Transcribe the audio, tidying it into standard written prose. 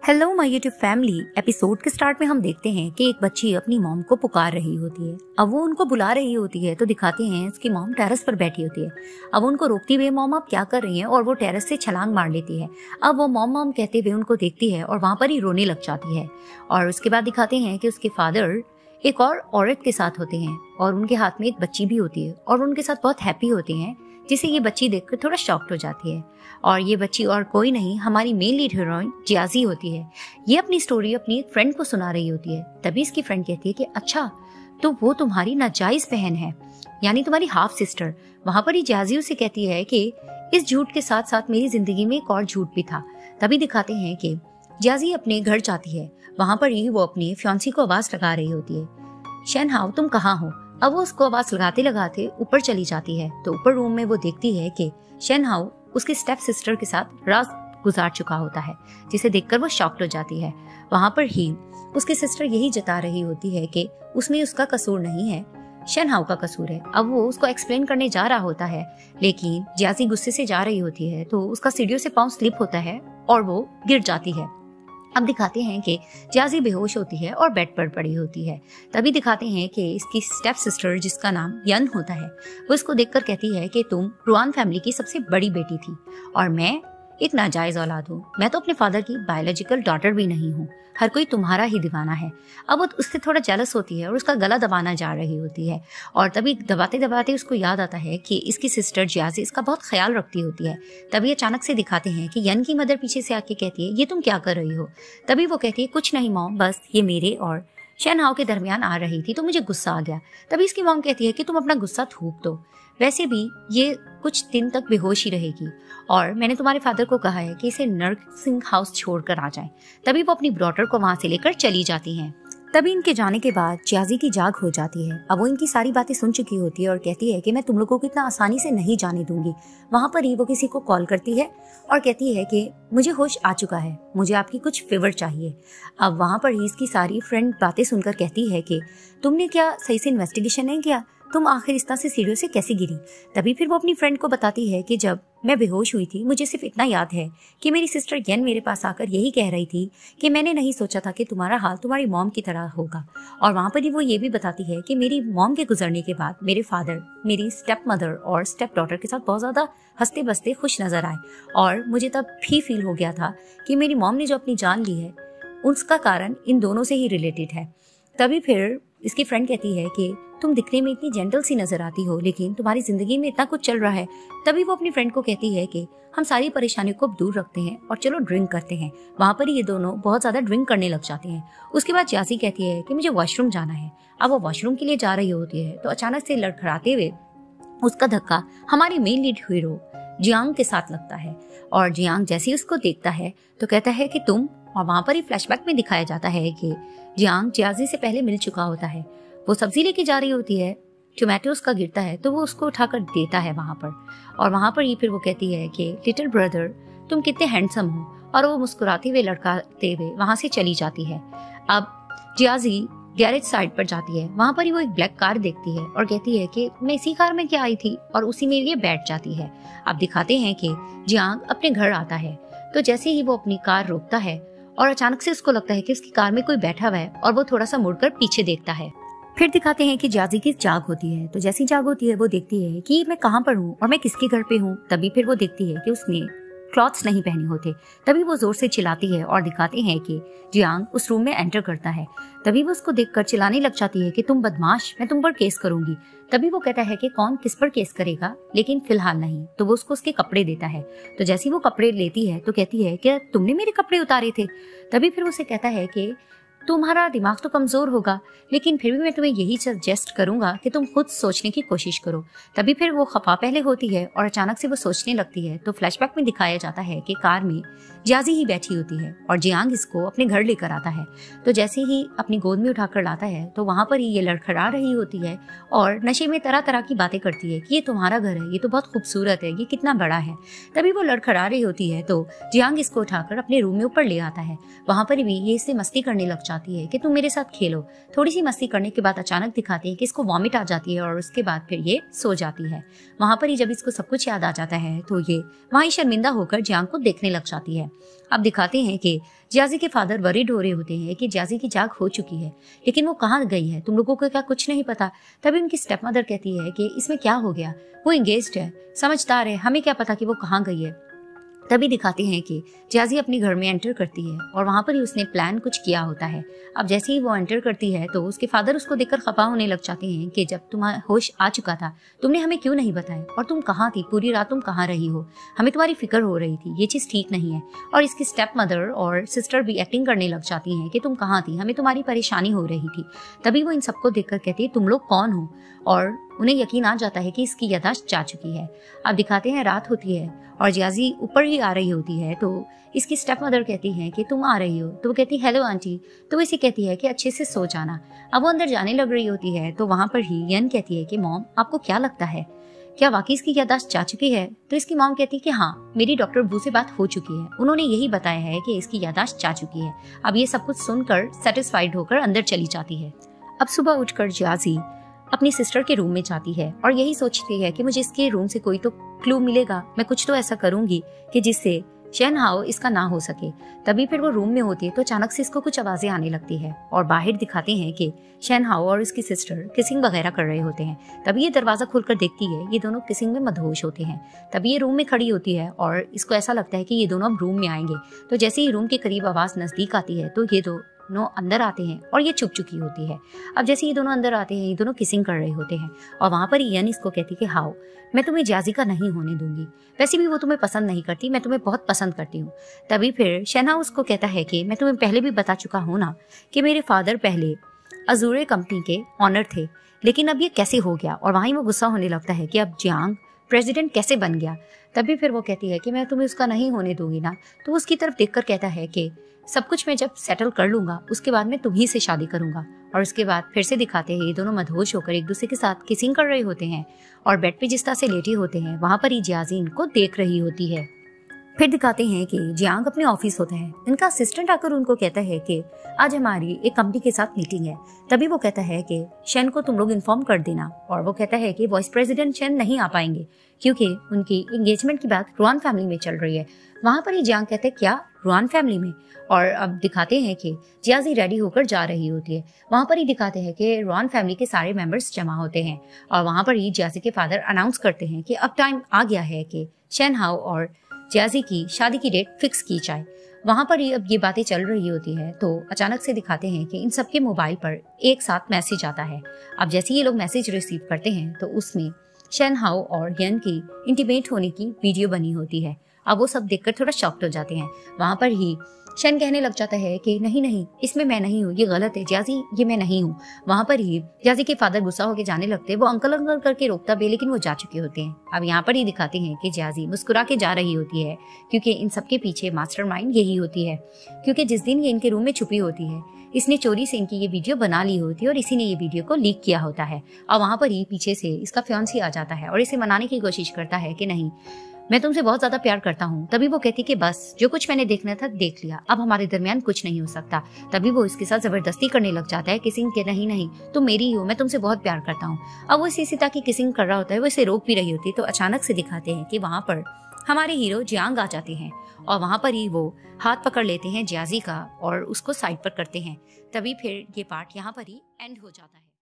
Hello my YouTube family. Episode के start में हम देखते हैं कि एक बच्ची अपनी मॉम को पुकार रही होती है। अब वो उनको बुला रही होती है तो दिखाते हैं उसकी मॉम टेरेस पर बैठी होती है। अब उनको रोकती हुए मॉम आप क्या कर रही हैं, और वो टेरेस से छलांग मार लेती है। अब वो मॉम मॉम कहते हुए उनको देखती है और वहां पर ही रोने लग जाती है। और उसके बाद दिखाते हैं कि उसके फादर एक और औरत के साथ होते हैं और उनके हाथ में एक बच्ची भी होती है और उनके साथ बहुत हैप्पी होते हैं, जिसे ये बच्ची देखकर थोड़ा शॉक्ड हो जाती है। और ये बच्ची और कोई नहीं, हमारी मेन लीड हीरोइन जियाजी होती है। ये अपनी स्टोरी अपनी एक फ्रेंड को सुना रही होती है। तभी इसकी फ्रेंड कहती है कि अच्छा, तो वो तुम्हारी नाजायज बहन है, यानी तुम्हारी हाफ सिस्टर। वहां पर ही जियाजी उसे कहती है कि इस झूठ के साथ साथ मेरी जिंदगी में एक और झूठ भी था। तभी दिखाते हैं कि जियाजी अपने घर जाती है। वहां पर ही वो अपनी फियांसी को आवाज लगा रही होती है, शेनहाओ तुम कहाँ हो। अब वो उसको आवाज लगाते लगाते ऊपर चली जाती है। तो ऊपर रूम में वो देखती है कि शेनहाओ उसके स्टेप सिस्टर के साथ रात गुजार चुका होता है, जिसे देखकर वो शॉक्ड हो जाती है। वहां पर ही उसकी सिस्टर यही जता रही होती है कि उसमें उसका कसूर नहीं है, शेनहाओ का कसूर है। अब वो उसको एक्सप्लेन करने जा रहा होता है, लेकिन जियाजी गुस्से से जा रही होती है तो उसका सीढ़ियों से पांव स्लिप होता है और वो गिर जाती है। अब दिखाते हैं कि जियाजी बेहोश होती है और बेड पर पड़ी होती है। तभी दिखाते हैं कि इसकी स्टेप सिस्टर, जिसका नाम यन होता है, वो इसको देखकर कहती है कि तुम रुआन फैमिली की सबसे बड़ी बेटी थी और मैं एक नाजायज औलाद हूँ। मैं तो अपने फादर की बायोलॉजिकल डॉटर भी नहीं हूँ। हर कोई तुम्हारा ही दीवाना है। अब वो उससे थोड़ा जेलस होती है और उसका गला दबाना जा रही होती है। और तभी दबाते दबाते उसको याद आता है कि इसकी सिस्टर जियाजी इसका बहुत ख्याल रखती होती है। तभी अचानक से दिखाते हैं कि यन की मदर पीछे से आके कहती है, ये तुम क्या कर रही हो। तभी वो कहती है, कुछ नहीं मॉम, बस ये मेरे और शेनहाओ के दरमियान आ रही थी तो मुझे गुस्सा आ गया। तभी इसकी मॉम कहती है कि तुम अपना गुस्सा थूक दो, वैसे भी ये कुछ दिन तक बेहोश ही रहेगी और मैंने तुम्हारे फादर को कहा है कि इसे नर्सिंग हाउस छोड़कर आ जाएं। तभी वो अपनी डॉटर को वहां से लेकर चली जाती हैं। तभी इनके जाने के बाद जियाजी की जाग हो जाती है। अब वो इनकी सारी बातें सुन चुकी होती है और कहती है कि मैं तुम लोगों को इतना आसानी से नहीं जाने दूंगी। वहां पर ही वो किसी को कॉल करती है और कहती है कि मुझे होश आ चुका है, मुझे आपकी कुछ फेवर चाहिए। अब वहां पर ही इसकी सारी फ्रेंड बातें सुनकर कहती है कि तुमने क्या सही से इन्वेस्टिगेशन नहीं किया, तुम आखिर इस तरह से सीढ़ियों से कैसे गिरी। तभी फिर वो अपनी फ्रेंड को बताती है कि जब मैं बेहोश हुई थी, मुझे सिर्फ इतना याद है कि मेरी सिस्टर येन मेरे पास आकर यही कह रही थी कि मैंने नहीं सोचा था कि तुम्हारा हाल तुम्हारी मॉम की तरह होगा। और वहां पर ही वो ये भी बताती है कि मेरी मॉम के गुजरने के बाद मेरे फादर मेरी स्टेप मदर और स्टेप डॉटर के साथ बहुत ज्यादा हंसते बसते खुश नजर आए। और मुझे तब भी फील हो गया था कि मेरी मॉम ने जो अपनी जान ली है उसका कारण इन दोनों से ही रिलेटेड है। तभी फिर इसकी फ्रेंड कहती है कि तुम दिखने में इतनी जेंटल सी नजर आती हो, लेकिन तुम्हारी जिंदगी में इतना कुछ चल रहा है। तभी वो अपनी फ्रेंड को कहती है कि हम सारी परेशानियों को दूर रखते हैं और चलो ड्रिंक करते हैं। वहां पर ये दोनों बहुत ज्यादा ड्रिंक करने लग जाते हैं। उसके बाद जियाजी कहती है कि मुझे वॉशरूम जाना है। अब वो वॉशरूम के लिए जा रही होती है तो अचानक से लड़खड़ाते हुए उसका धक्का हमारी मेन लीड हीरो जियांग के साथ लगता है। और जियांग जैसे ही उसको देखता है तो कहता है कि तुम, और वहां पर ही फ्लैशबैक में दिखाया जाता है कि जियांग जियाजी से पहले मिल चुका होता है। वो सब्जी लेके जा रही होती है, टोमेटोज का गिरता है तो वो उसको उठाकर देता है वहां पर। और वहां पर ही फिर वो कहती है कि लिटिल ब्रदर तुम कितने हैंडसम हो, और वो मुस्कुराते हुए लड़काते हुए वहां से चली जाती है। अब जियाजी गैरेज साइड पर जाती है। वहां पर ही वो एक ब्लैक कार देखती है और कहती है कि मैं इसी कार में क्या आई थी, और उसी में ये बैठ जाती है। अब दिखाते हैं कि जियांग अपने घर आता है तो जैसे ही वो अपनी कार रोकता है और अचानक से उसको लगता है कि उसकी कार में कोई बैठा हुआ है और वो थोड़ा सा मुड़कर पीछे देखता है। फिर दिखाते हैं कि जियाजी की जाग होती है। तो जैसी जाग होती है वो देखती है कि मैं कहाँ पर हूँ और मैं किसके घर पे हूँ। तभी फिर वो देखती है कि उसने क्लॉथ्स नहीं पहने होते। तभी वो जोर से चिल्लाती है और दिखाते हैं कि जियांग उस रूम में एंटर करता है। तभी वो उसको देखकर चिल्लाने लग जाती है कि तुम बदमाश, मैं तुम पर केस करूंगी। तभी वो कहता है कि कौन किस पर केस करेगा, लेकिन फिलहाल नहीं। तो वो उसको उसके कपड़े देता है। तो जैसे वो कपड़े लेती है तो कहती है कि तुमने मेरे कपड़े उतारे थे। तभी फिर उसे कहता है कि तुम्हारा दिमाग तो कमजोर होगा, लेकिन फिर भी मैं तुम्हें यही सजेस्ट करूंगा कि तुम खुद सोचने की कोशिश करो। तभी फिर वो खफा पहले होती है और अचानक से वो सोचने लगती है। तो फ्लैशबैक में दिखाया जाता है कि कार में जियाजी ही बैठी होती है और जियांग इसको अपने घर लेकर आता है। तो जैसे ही अपनी गोद में उठाकर लाता है तो वहां पर ही ये लड़खड़ा रही होती है और नशे में तरह तरह की बातें करती है कि ये तुम्हारा घर है, ये तो बहुत खूबसूरत है, ये कितना बड़ा है। तभी वो लड़खड़ा रही होती है तो जियांग इसको उठाकर अपने रूम में ऊपर ले आता है। वहां पर भी ये इससे मस्ती करने लग जाती चाहती है कि तुम मेरे साथ खेलो। थोड़ी सी मस्ती करने के बाद अचानक दिखाते हैं कि इसको वॉमिट आ जाती है और उसके बाद फिर ये सो जाती है। वहां पर ही जब इसको सब कुछ याद आ जाता है तो ये वहीं शर्मिंदा होकर जियांग को देखने लग जाती है। अब दिखाते हैं कि जियाजी के फादर वरीड हो रहे होते हैं कि जियाजी की जाग हो चुकी है, लेकिन वो कहाँ गई है, तुम लोगों को क्या कुछ नहीं पता। तभी उनकी स्टेप मदर कहती है कि इसमें क्या हो गया, वो एंगेज्ड है, समझदार है, हमें क्या पता कि वो कहाँ गई है। तभी दिखाते हैं कि जियाजी अपने घर में एंटर करती है और वहां पर ही उसने प्लान कुछ किया होता है। अब जैसे ही वो एंटर करती है तो उसके फादर उसको देखकर खफा होने लग जाते हैं कि जब तुम्हारा होश आ चुका था तुमने हमें क्यों नहीं बताया, और तुम कहाँ थी, पूरी रात तुम कहाँ रही हो, हमें तुम्हारी फिक्र हो रही थी, ये चीज ठीक नहीं है। और इसकी स्टेप मदर और सिस्टर भी एक्टिंग करने लग जाती हैं कि तुम कहाँ थी, हमें तुम्हारी परेशानी हो रही थी। तभी वो इन सबको देखकर कहती है तुम लोग कौन हो, और उन्हें यकीन आ जाता है कि इसकी याददाश्त जा चुकी है। अब दिखाते हैं रात होती है और जियाजी ऊपर ही आ रही होती है तो इसकी स्टेप मदर कहती है कि तुम आ रही हो, तो वो कहती है हेलो आंटी, तो वो इसे कहती है कि अच्छे से सो जाना। अब वो अंदर जाने लग रही होती है तो वहां पर ही यन कहती है कि मॉम आपको क्या लगता है, क्या वाकई इसकी याददाश्त जा चुकी है। तो इसकी मॉम कहती है कि हाँ, मेरी डॉक्टर बू से बात हो चुकी है, उन्होंने यही बताया है कि इसकी याददाश्त जा चुकी है। अब ये सब कुछ सुनकर सेटिस्फाइड होकर अंदर चली जाती है। अब सुबह उठकर जियाजी अपनी सिस्टर के रूम में जाती है और यही सोचती है कि मुझे इसके रूम से कोई तो क्लू मिलेगा, मैं कुछ तो ऐसा करूंगी कि जिससे शेनहाओ इसका ना हो सके। तभी फिर वो रूम में होती है तो अचानक से इसको कुछ आवाजें आने लगती है और बाहर दिखाते हैं कि शेनहाओ और इसकी सिस्टर किसिंग वगैरह कर रहे होते हैं। तभी ये दरवाजा खोलकर देखती है, ये दोनों किसिंग में मदहोश होते हैं। तभी ये रूम में खड़ी होती है और इसको ऐसा लगता है कि ये दोनों अब रूम में आएंगे। तो जैसे ही रूम के करीब आवाज नजदीक आती है तो ये दोनों अंदर आते हैं और ये छुप चुकी होती है। अब जैसे ये दोनों अंदर आते हैं, ये दोनों किसिंग कर रहे होते हैं और वहां पर यन इसको कहती कि हाओ, मैं तुम्हें जियाजी का नहीं होने दूंगी, वैसे भी वो तुम्हें पसंद नहीं करती, मैं तुम्हें बहुत पसंद करती हूँ। तभी फिर शेनहाओ उसको कहता है कि मैं तुम्हें पहले भी बता चुका हूँ ना कि मेरे फादर पहले अजूरे कंपनी के ऑनर थे, लेकिन अब ये कैसे हो गया। और वहीं वो गुस्सा होने लगता है कि अब जियांग प्रेसिडेंट कैसे बन गया। तभी फिर वो कहती है कि मैं तुम्हें उसका नहीं होने दूंगी ना। तो उसकी तरफ देखकर कहता है कि सब कुछ मैं जब सेटल कर लूंगा उसके बाद मैं तुम्ही से शादी करूंगा। और उसके बाद फिर से दिखाते हैं ये दोनों मदहोश होकर एक दूसरे के साथ किसिंग कर रहे होते हैं और बेड पे जिस तरह से लेटे होते हैं वहां पर ही जियाजी इनको देख रही होती है। फिर दिखाते हैं कि जियांग अपने ऑफिस होता है, इनका असिस्टेंट आकर उनको कहता है कि आज हमारी एक कंपनी के साथ मीटिंग है। तभी वो कहता है कि शेन को तुम लोग इन्फॉर्म कर देना। और वो कहता है कि वाइस प्रेसिडेंट शेन नहीं आ पाएंगे क्योंकि उनकी एंगेजमेंट की बात रुआन फैमिली में चल रही है। वहां पर ही जियांग कहते हैं क्या रुआन फैमिली में। और अब दिखाते हैं कि जियाजी रेडी होकर जा रही होती है। वहां पर ही दिखाते हैं कि रुआन फैमिली के सारे मेंबर्स जमा होते हैं और वहां पर ही जियाजी के फादर अनाउंस करते हैं कि अब टाइम आ गया है कि शेनहाओ और जियाजी की शादी की डेट फिक्स की जाए। वहां पर ही अब ये बातें चल रही होती है तो अचानक से दिखाते हैं कि इन सबके मोबाइल पर एक साथ मैसेज आता है। अब जैसे ये लोग मैसेज रिसीव करते हैं तो उसमें शेनहाओ और यन की इंटीमेट होने की वीडियो बनी होती है। अब वो सब देखकर थोड़ा शॉक्ड हो जाते हैं। वहां पर ही शेन कहने लग जाता है कि नहीं नहीं, इसमें मैं नहीं हूँ, ये गलत है जियाजी, ये मैं नहीं हूँ। वहां पर ही जियाजी के फादर गुस्सा होकर जाने लगते हैं। वो अंकल अंकल करके रोकता भी, लेकिन वो जा चुके होते हैं। अब यहाँ पर ही दिखाते हैं कि जियाजी मुस्कुरा के जा रही होती है क्योंकि इन सबके पीछे मास्टरमाइंड यही होती है। क्योंकि जिस दिन ये इनके रूम में छुपी होती है इसने चोरी से इनकी ये वीडियो बना ली होती है और इसी ने ये वीडियो को लीक किया होता है। और वहां पर ही पीछे से इसका फियांसी आ जाता है और इसे मनाने की कोशिश करता है कि नहीं, मैं तुमसे बहुत ज्यादा प्यार करता हूँ। तभी वो कहती कि बस जो कुछ मैंने देखना था देख लिया, अब हमारे दरमियान कुछ नहीं हो सकता। तभी वो इसके साथ जबरदस्ती करने लग जाता है किसिंग के, नहीं नहीं तुम मेरी ही हो, मैं तुमसे बहुत प्यार करता हूँ। अब वो इसी सीता की किसिंग कर रहा होता है, वो इसे रोक भी रही होती है। तो अचानक से दिखाते हैं कि वहां पर हमारे हीरो जियांग आ जाते हैं और वहां पर ही वो हाथ पकड़ लेते हैं जियाजी का और उसको साइड पर करते हैं। तभी फिर ये पार्ट यहाँ पर ही एंड हो जाता है।